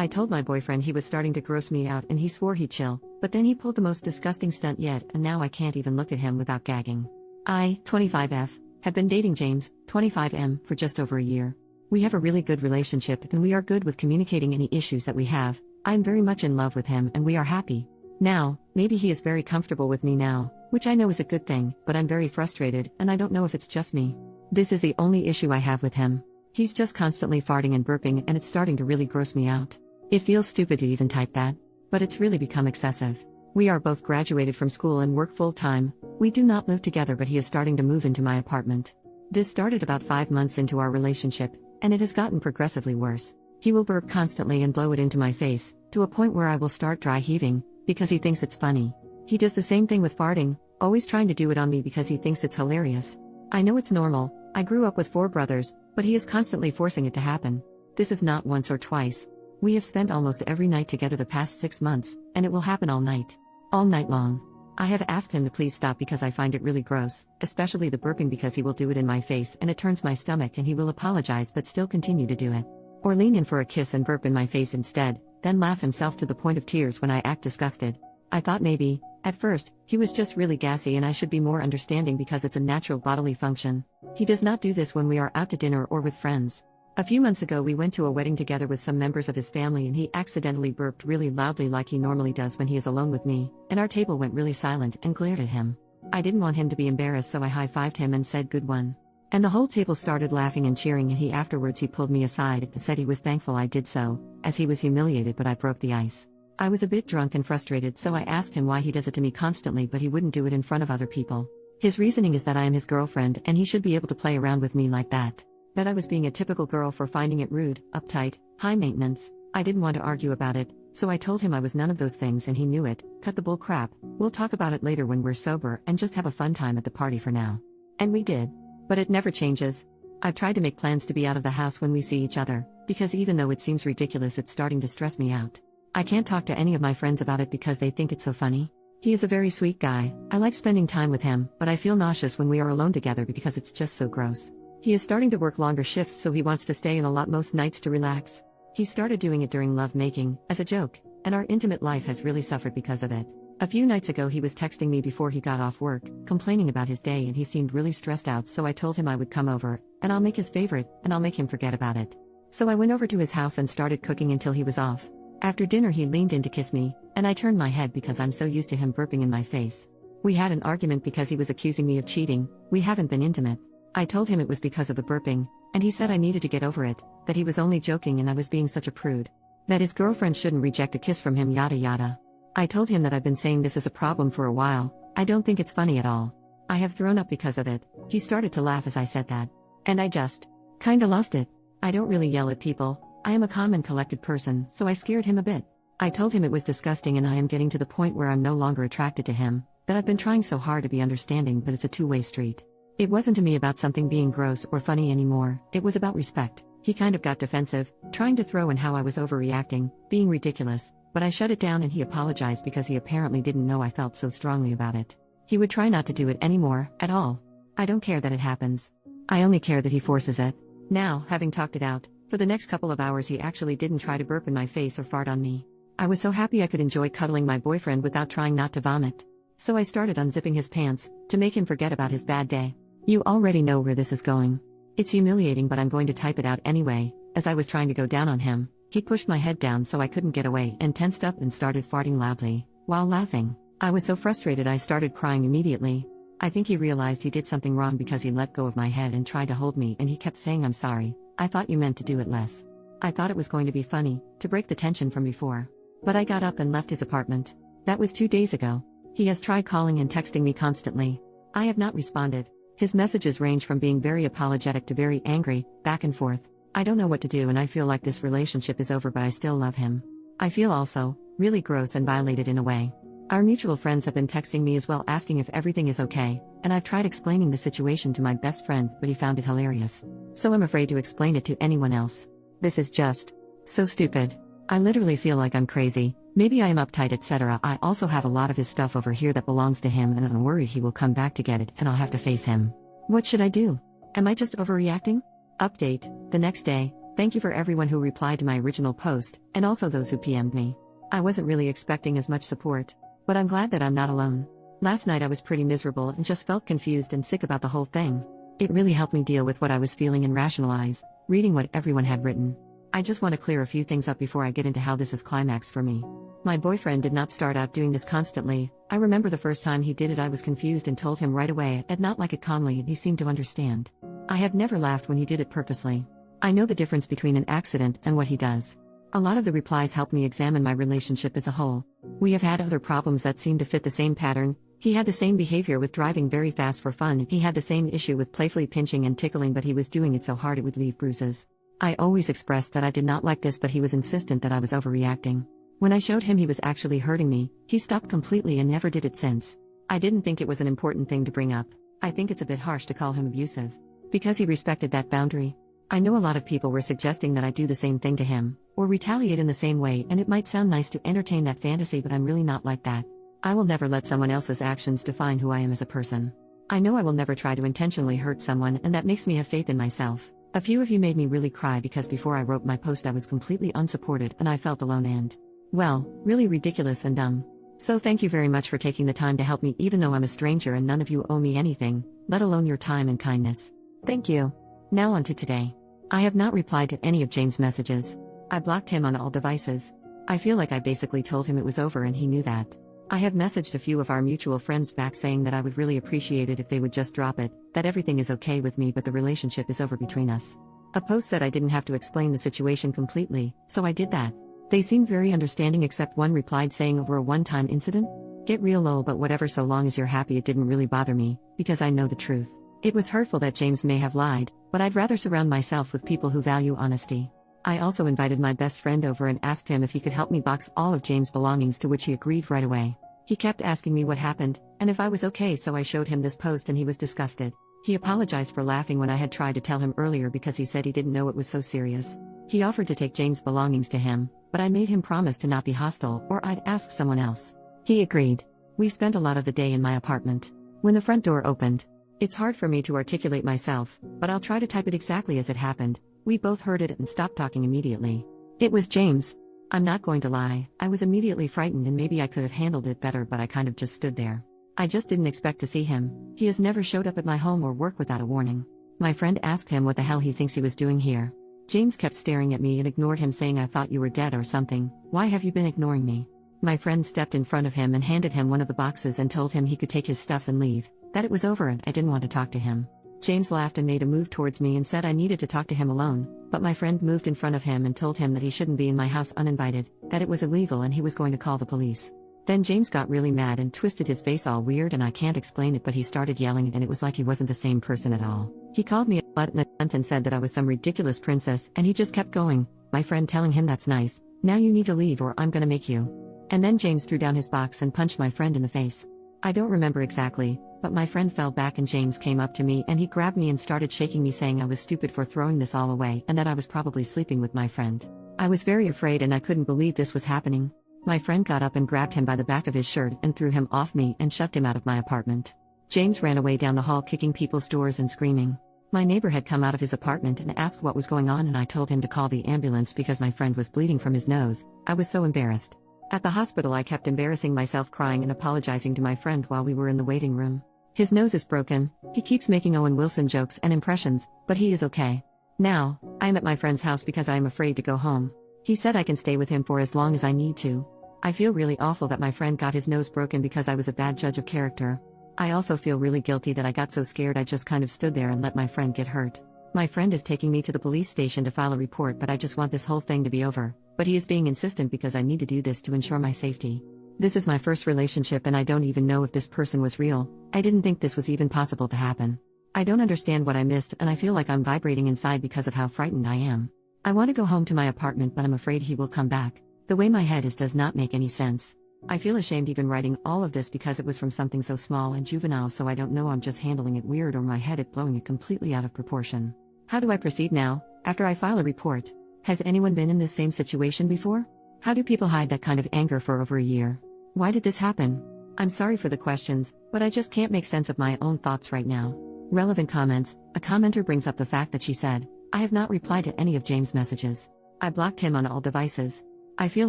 I told my boyfriend he was starting to gross me out and he swore he'd chill, but then he pulled the most disgusting stunt yet and now I can't even look at him without gagging. I, 25F, have been dating James, 25M, for just over a year. We have a really good relationship and we are good with communicating any issues that we have. I am very much in love with him and we are happy. Now, maybe he is very comfortable with me now, which I know is a good thing, but I'm very frustrated and I don't know if it's just me. This is the only issue I have with him. He's just constantly farting and burping and it's starting to really gross me out. It feels stupid to even type that, but it's really become excessive. We are both graduated from school and work full-time. We do not live together, but he is starting to move into my apartment. This started about 5 months into our relationship, and it has gotten progressively worse. He will burp constantly and blow it into my face, to a point where I will start dry heaving, because he thinks it's funny. He does the same thing with farting, always trying to do it on me because he thinks it's hilarious. I know it's normal, I grew up with 4 brothers, but he is constantly forcing it to happen. This is not once or twice. We have spent almost every night together the past 6 months, and it will happen all night. All night long. I have asked him to please stop because I find it really gross, especially the burping because he will do it in my face and it turns my stomach and he will apologize but still continue to do it. Or lean in for a kiss and burp in my face instead, then laugh himself to the point of tears when I act disgusted. I thought maybe, at first, he was just really gassy and I should be more understanding because it's a natural bodily function. He does not do this when we are out to dinner or with friends. A few months ago we went to a wedding together with some members of his family and he accidentally burped really loudly like he normally does when he is alone with me, and our table went really silent and glared at him. I didn't want him to be embarrassed so I high-fived him and said good one. And the whole table started laughing and cheering and he afterwards pulled me aside and said he was thankful I did so, as he was humiliated but I broke the ice. I was a bit drunk and frustrated so I asked him why he does it to me constantly but he wouldn't do it in front of other people. His reasoning is that I am his girlfriend and he should be able to play around with me like that. That I was being a typical girl for finding it rude, uptight, high maintenance. I didn't want to argue about it, so I told him I was none of those things and he knew it. Cut the bull crap, we'll talk about it later when we're sober and just have a fun time at the party for now. And we did. But it never changes. I've tried to make plans to be out of the house when we see each other, because even though it seems ridiculous it's starting to stress me out. I can't talk to any of my friends about it because they think it's so funny. He is a very sweet guy, I like spending time with him, but I feel nauseous when we are alone together because it's just so gross. He is starting to work longer shifts so he wants to stay in a lot most nights to relax. He started doing it during love making, as a joke, and our intimate life has really suffered because of it. A few nights ago he was texting me before he got off work, complaining about his day and he seemed really stressed out so I told him I would come over, and I'll make his favorite, and I'll make him forget about it. So I went over to his house and started cooking until he was off. After dinner he leaned in to kiss me, and I turned my head because I'm so used to him burping in my face. We had an argument because he was accusing me of cheating. We haven't been intimate. I told him it was because of the burping, and he said I needed to get over it, that he was only joking and I was being such a prude. That his girlfriend shouldn't reject a kiss from him yada yada. I told him that I've been saying this is a problem for a while, I don't think it's funny at all. I have thrown up because of it. He started to laugh as I said that. And I just kinda lost it. I don't really yell at people, I am a calm and collected person, so I scared him a bit. I told him it was disgusting and I am getting to the point where I'm no longer attracted to him, that I've been trying so hard to be understanding but it's a two-way street. It wasn't to me about something being gross or funny anymore, it was about respect. He kind of got defensive, trying to throw in how I was overreacting, being ridiculous, but I shut it down and he apologized because he apparently didn't know I felt so strongly about it. He would try not to do it anymore, at all. I don't care that it happens. I only care that he forces it. Now, having talked it out, for the next couple of hours he actually didn't try to burp in my face or fart on me. I was so happy I could enjoy cuddling my boyfriend without trying not to vomit. So I started unzipping his pants, to make him forget about his bad day. You already know where this is going. It's humiliating but I'm going to type it out anyway. As I was trying to go down on him, he pushed my head down so I couldn't get away and tensed up and started farting loudly, while laughing. I was so frustrated I started crying immediately. I think he realized he did something wrong because he let go of my head and tried to hold me and he kept saying I'm sorry, I thought you meant to do it less. I thought it was going to be funny, to break the tension from before. But I got up and left his apartment. That was 2 days ago. He has tried calling and texting me constantly. I have not responded. His messages range from being very apologetic to very angry, back and forth. I don't know what to do and I feel like this relationship is over but I still love him. I feel also really gross and violated in a way. Our mutual friends have been texting me as well asking if everything is okay, and I've tried explaining the situation to my best friend but he found it hilarious. So I'm afraid to explain it to anyone else. This is just so stupid. I literally feel like I'm crazy. Maybe I am uptight etc. I also have a lot of his stuff over here that belongs to him and I'm worried he will come back to get it and I'll have to face him. What should I do? Am I just overreacting? Update, the next day, Thank you for everyone who replied to my original post, and also those who PM'd me. I wasn't really expecting as much support, but I'm glad that I'm not alone. Last night I was pretty miserable and just felt confused and sick about the whole thing. It really helped me deal with what I was feeling and rationalize, reading what everyone had written. I just want to clear a few things up before I get into how this is climax for me. My boyfriend did not start out doing this constantly. I remember the first time he did it I was confused and told him right away I'd not like it calmly and he seemed to understand. I have never laughed when he did it purposely. I know the difference between an accident and what he does. A lot of the replies helped me examine my relationship as a whole. We have had other problems that seem to fit the same pattern. He had the same behavior with driving very fast for fun. He had the same issue with playfully pinching and tickling, but he was doing it so hard it would leave bruises. I always expressed that I did not like this, but he was insistent that I was overreacting. When I showed him he was actually hurting me, he stopped completely and never did it since. I didn't think it was an important thing to bring up. I think it's a bit harsh to call him abusive. Because he respected that boundary. I know a lot of people were suggesting that I do the same thing to him, or retaliate in the same way, and it might sound nice to entertain that fantasy, but I'm really not like that. I will never let someone else's actions define who I am as a person. I know I will never try to intentionally hurt someone, and that makes me have faith in myself. A few of you made me really cry because before I wrote my post I was completely unsupported and I felt alone and, well, really ridiculous and dumb. So thank you very much for taking the time to help me, even though I'm a stranger and none of you owe me anything, let alone your time and kindness. Thank you. Now on to today. I have not replied to any of James' messages. I blocked him on all devices. I feel like I basically told him it was over and he knew that. I have messaged a few of our mutual friends back saying that I would really appreciate it if they would just drop it, that everything is okay with me but the relationship is over between us. A post said I didn't have to explain the situation completely, so I did that. They seemed very understanding except one replied saying over a one-time incident? Get real lol, but whatever, so long as you're happy. It didn't really bother me, because I know the truth. It was hurtful that James may have lied, but I'd rather surround myself with people who value honesty. I also invited my best friend over and asked him if he could help me box all of James' belongings, to which he agreed right away. He kept asking me what happened, and if I was okay, so I showed him this post and he was disgusted. He apologized for laughing when I had tried to tell him earlier because he said he didn't know it was so serious. He offered to take James' belongings to him, but I made him promise to not be hostile or I'd ask someone else. He agreed. We spent a lot of the day in my apartment. When the front door opened, it's hard for me to articulate myself, but I'll try to type it exactly as it happened. We both heard it and stopped talking immediately. It was James. I'm not going to lie, I was immediately frightened and maybe I could have handled it better, but I kind of just stood there. I just didn't expect to see him. He has never showed up at my home or work without a warning. My friend asked him what the hell he thinks he was doing here. James kept staring at me and ignored him, saying I thought you were dead or something. Why have you been ignoring me? My friend stepped in front of him and handed him one of the boxes and told him he could take his stuff and leave, that it was over and I didn't want to talk to him. James laughed and made a move towards me and said I needed to talk to him alone, but my friend moved in front of him and told him that he shouldn't be in my house uninvited, that it was illegal and he was going to call the police. Then James got really mad and twisted his face all weird, and I can't explain it, but he started yelling and it was like he wasn't the same person at all. He called me a slut and a cunt and said that I was some ridiculous princess, and he just kept going, my friend telling him that's nice, now you need to leave or I'm gonna make you. And then James threw down his box and punched my friend in the face. I don't remember exactly, but my friend fell back and James came up to me and he grabbed me and started shaking me, saying I was stupid for throwing this all away and that I was probably sleeping with my friend. I was very afraid and I couldn't believe this was happening. My friend got up and grabbed him by the back of his shirt and threw him off me and shoved him out of my apartment. James ran away down the hall kicking people's doors and screaming. My neighbor had come out of his apartment and asked what was going on, and I told him to call the ambulance because my friend was bleeding from his nose. I was so embarrassed. At the hospital I kept embarrassing myself, crying and apologizing to my friend while we were in the waiting room. His nose is broken, he keeps making Owen Wilson jokes and impressions, but he is okay. Now, I am at my friend's house because I am afraid to go home. He said I can stay with him for as long as I need to. I feel really awful that my friend got his nose broken because I was a bad judge of character. I also feel really guilty that I got so scared I just kind of stood there and let my friend get hurt. My friend is taking me to the police station to file a report, but I just want this whole thing to be over. But he is being insistent because I need to do this to ensure my safety. This is my first relationship and I don't even know if this person was real. I didn't think this was even possible to happen. I don't understand what I missed and I feel like I'm vibrating inside because of how frightened I am. I want to go home to my apartment, but I'm afraid he will come back. The way my head is does not make any sense. I feel ashamed even writing all of this because it was from something so small and juvenile, so I don't know, I'm just handling it weird or my head is blowing it completely out of proportion. How do I proceed now, after I file a report? Has anyone been in this same situation before? How do people hide that kind of anger for over a year? Why did this happen? I'm sorry for the questions, but I just can't make sense of my own thoughts right now. Relevant comments. A commenter brings up the fact that she said, I have not replied to any of James' messages. I blocked him on all devices. I feel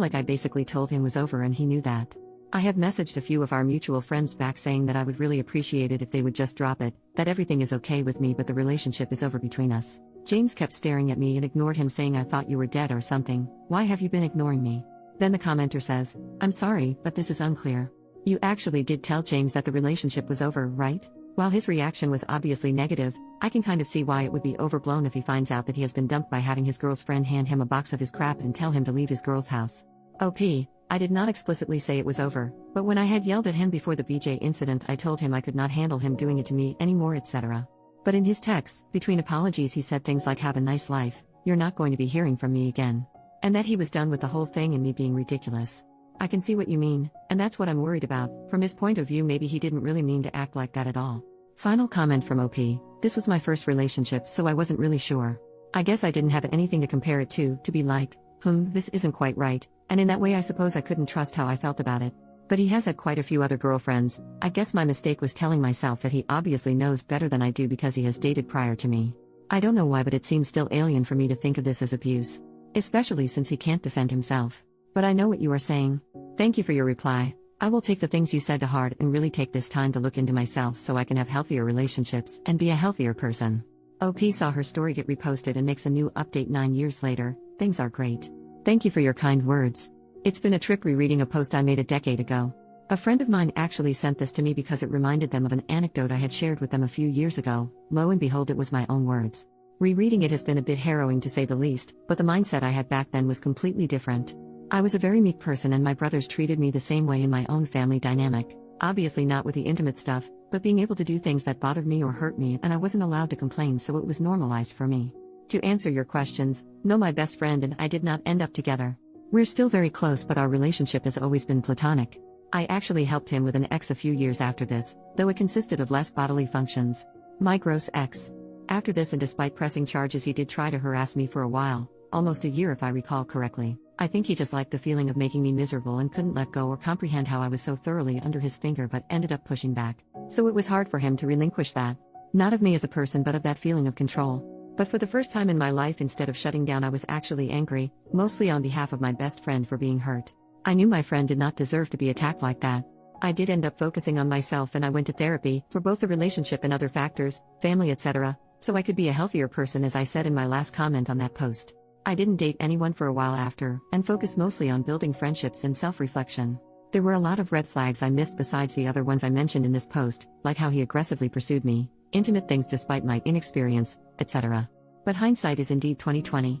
like I basically told him it was over and he knew that. I have messaged a few of our mutual friends back saying that I would really appreciate it if they would just drop it, that everything is okay with me but the relationship is over between us. James kept staring at me and ignored him, saying I thought you were dead or something. Why have you been ignoring me? Then the commenter says, I'm sorry, but this is unclear. You actually did tell James that the relationship was over, right? While his reaction was obviously negative, I can kind of see why it would be overblown if he finds out that he has been dumped by having his girl's friend hand him a box of his crap and tell him to leave his girl's house. OP, I did not explicitly say it was over, but when I had yelled at him before the BJ incident, I told him I could not handle him doing it to me anymore, etc. But in his texts, between apologies, he said things like have a nice life, you're not going to be hearing from me again. And that he was done with the whole thing and me being ridiculous. I can see what you mean, and that's what I'm worried about. From his point of view, maybe he didn't really mean to act like that at all. Final comment from OP, this was my first relationship, so I wasn't really sure. I guess I didn't have anything to compare it to be like, this isn't quite right, and in that way I suppose I couldn't trust how I felt about it. But he has had quite a few other girlfriends. I guess my mistake was telling myself that he obviously knows better than I do because he has dated prior to me. I don't know why, but it seems still alien for me to think of this as abuse. Especially since he can't defend himself. But I know what you are saying. Thank you for your reply. I will take the things you said to heart and really take this time to look into myself so I can have healthier relationships and be a healthier person. OP saw her story get reposted and makes a new update 9 years later. Things are great. Thank you for your kind words. It's been a trip rereading a post I made a decade ago. A friend of mine actually sent this to me because it reminded them of an anecdote I had shared with them a few years ago. Lo and behold, it was my own words. Rereading it has been a bit harrowing to say the least, but the mindset I had back then was completely different. I was a very meek person and my brothers treated me the same way in my own family dynamic, obviously not with the intimate stuff, but being able to do things that bothered me or hurt me, and I wasn't allowed to complain, so it was normalized for me. To answer your questions, no, my best friend and I did not end up together. We're still very close, but our relationship has always been platonic. I actually helped him with an ex a few years after this, though it consisted of less bodily functions. My gross ex. After this, and despite pressing charges, he did try to harass me for a while, almost a year if I recall correctly. I think he just liked the feeling of making me miserable and couldn't let go or comprehend how I was so thoroughly under his finger, but ended up pushing back. So it was hard for him to relinquish that. Not of me as a person, but of that feeling of control. But for the first time in my life, instead of shutting down, I was actually angry, mostly on behalf of my best friend for being hurt. I knew my friend did not deserve to be attacked like that. I did end up focusing on myself, and I went to therapy, for both the relationship and other factors, family, etc., so I could be a healthier person, as I said in my last comment on that post. I didn't date anyone for a while after, and focused mostly on building friendships and self-reflection. There were a lot of red flags I missed besides the other ones I mentioned in this post, like how he aggressively pursued me, intimate things despite my inexperience, etc. But hindsight is indeed 20/20.